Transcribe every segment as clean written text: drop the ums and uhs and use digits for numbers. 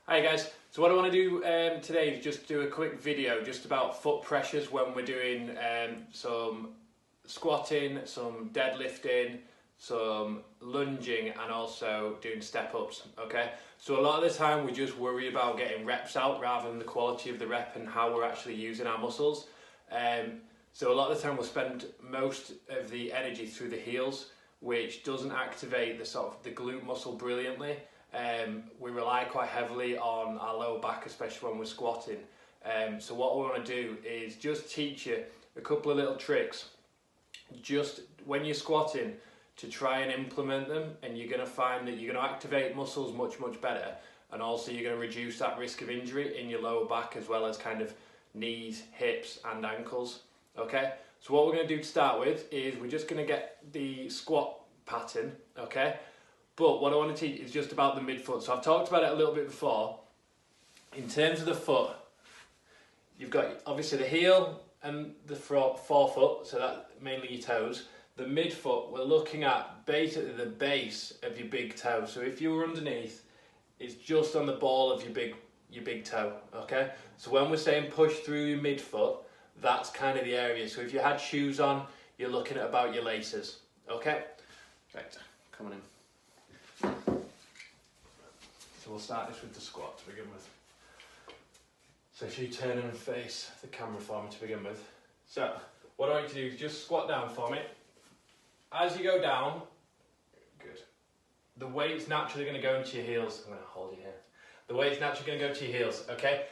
Hi guys, so what I want to do today is just do a quick video just about foot pressures when we're doing some squatting, some deadlifting, some lunging and also doing step ups, okay? So a lot of the time we just worry about getting reps out rather than the quality of the rep and how we're actually using our muscles. So a lot of the time we'll spend most of the energy through the heels, which doesn't activate the glute muscle brilliantly. We rely quite heavily on our lower back, especially when we're squatting. So what we want to do is just teach you a couple of little tricks just when you're squatting to try and implement them, and you're going to find that you're going to activate muscles much better, and also you're going to reduce that risk of injury in your lower back as well as kind of knees, hips and ankles. Okay, so what we're going to do to start with is we're just going to get the squat pattern, okay? But what I want to teach is just about the midfoot. So I've talked about it a little bit before. In terms of the foot, you've got obviously the heel and the forefoot, so that mainly your toes. The midfoot, we're looking at basically the base of your big toe. So if you were underneath, it's just on the ball of your big toe, okay? So when we're saying push through your midfoot, that's kind of the area. So if you had shoes on, you're looking at about your laces, okay? Right, come on in. So we'll start this with the squat to begin with. So if you turn and face the camera for me to begin with. So what I want you to do is just squat down for me. As you go down, good. The weight's naturally going to go into your heels. I'm going to hold you here. The weight's naturally going to go to your heels, okay?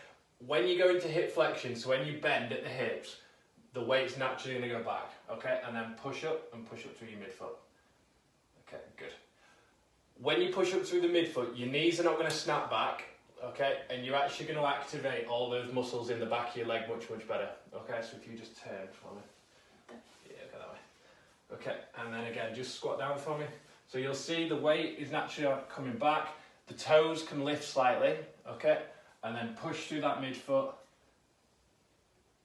When you go into hip flexion, so when you bend at the hips, the weight's naturally going to go back, okay? And then push up and push up through your midfoot. Okay, good. When you push up through the midfoot, your knees are not going to snap back, okay? And you're actually going to activate all those muscles in the back of your leg much better, okay? So if you just turn for me. Yeah, go that way. Okay, and then again, just squat down for me. So you'll see the weight is naturally coming back. The toes can lift slightly, okay? And then push through that midfoot.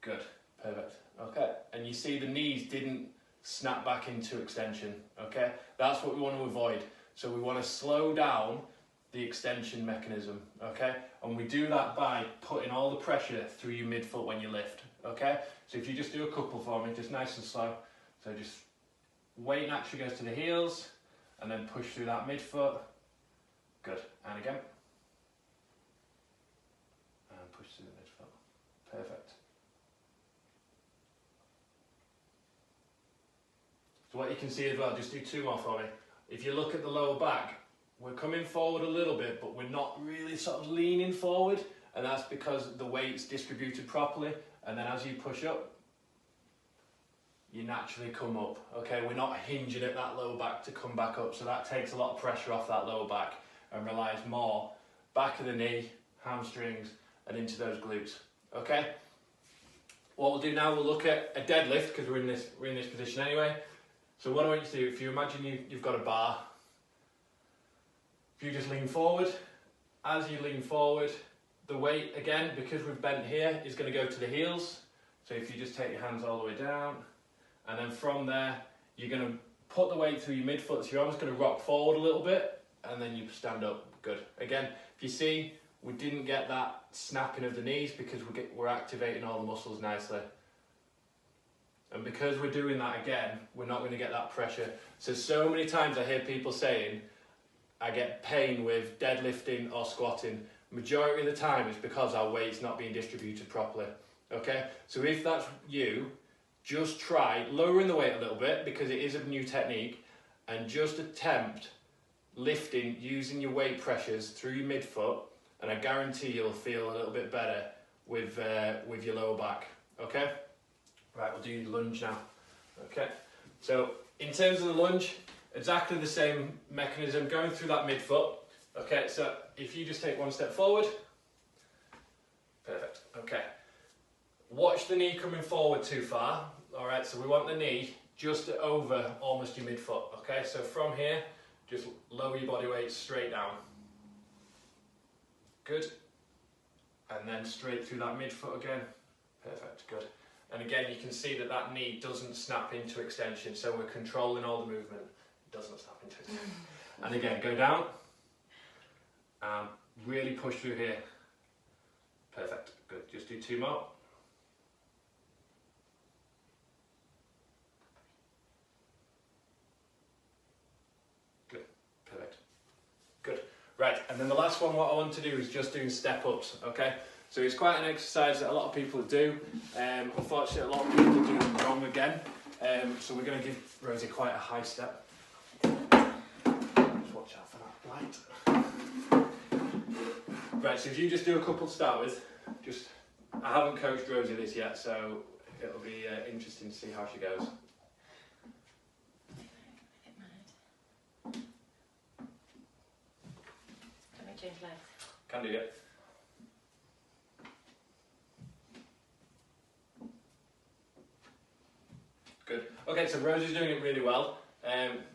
Good, perfect, okay? And you see the knees didn't snap back into extension, okay? That's what we want to avoid. So we want to slow down the extension mechanism, okay? And we do that by putting all the pressure through your midfoot when you lift, okay? So if you just do a couple for me, just nice and slow. So just weight naturally goes to the heels and then push through that midfoot. Good, and again. And push through the midfoot, perfect. So what you can see as well, just do two more for me. If you look at the lower back, we're coming forward a little bit, but we're not really sort of leaning forward, and that's because the weight's distributed properly, and then as you push up, you naturally come up, okay? We're not hinging at that lower back to come back up, so that takes a lot of pressure off that lower back and relies more back of the knee, hamstrings, and into those glutes, okay? What we'll do now, we'll look at a deadlift, because we're in this position anyway. So what I want you to do, if you imagine you've got a bar, if you just lean forward, as you lean forward, the weight, again, because we've bent here, is going to go to the heels. So if you just take your hands all the way down, and then from there, you're going to put the weight through your midfoot, so you're almost going to rock forward a little bit, and then you stand up. Good. Again, if you see, we didn't get that snapping of the knees because we're activating all the muscles nicely. And because we're doing that again, we're not going to get that pressure. So many times I hear people saying, I get pain with deadlifting or squatting. Majority of the time it's because our weight's not being distributed properly. Okay? So if that's you, just try lowering the weight a little bit because it is a new technique, and just attempt lifting using your weight pressures through your midfoot, and I guarantee you'll feel a little bit better with your lower back. Okay? Right, we'll do your lunge now. Okay, so in terms of the lunge, exactly the same mechanism, going through that midfoot. Okay, so if you just take one step forward, perfect, okay. Watch the knee coming forward too far, all right, so we want the knee just over almost your midfoot, okay? So from here, just lower your body weight straight down. Good, and then straight through that midfoot again, perfect, good. And again, you can see that that knee doesn't snap into extension, so we're controlling all the movement. It doesn't snap into extension. And again, go down, and really push through here. Perfect, good. Just do 2 more. Good, perfect. Good. Right, and then the last one, what I want to do is just doing step ups, okay? So it's quite an exercise that a lot of people do. Unfortunately, a lot of people do them wrong again. So we're going to give Rosie quite a high step. Just watch out for that light. Right, so if you just do a couple to start with, I haven't coached Rosie this yet, so it'll be interesting to see how she goes. Can we change legs? Can do, yeah. Good. Okay, so Rosie's doing it really well.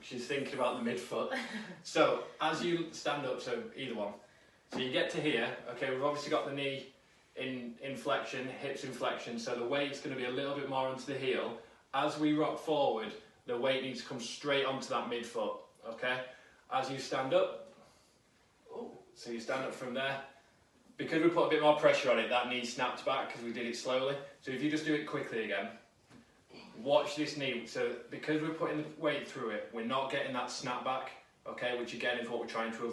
She's thinking about the midfoot. So as you stand up, so either one. So you get to here, okay, we've obviously got the knee in flexion, hips in flexion, so the weight's going to be a little bit more onto the heel. As we rock forward, the weight needs to come straight onto that midfoot, okay? As you stand up, so you stand up from there. Because we put a bit more pressure on it, that knee snapped back because we did it slowly. So if you just do it quickly again, watch this knee. So because we're putting the weight through it, we're not getting that snap back, okay, which again is what we're trying to avoid.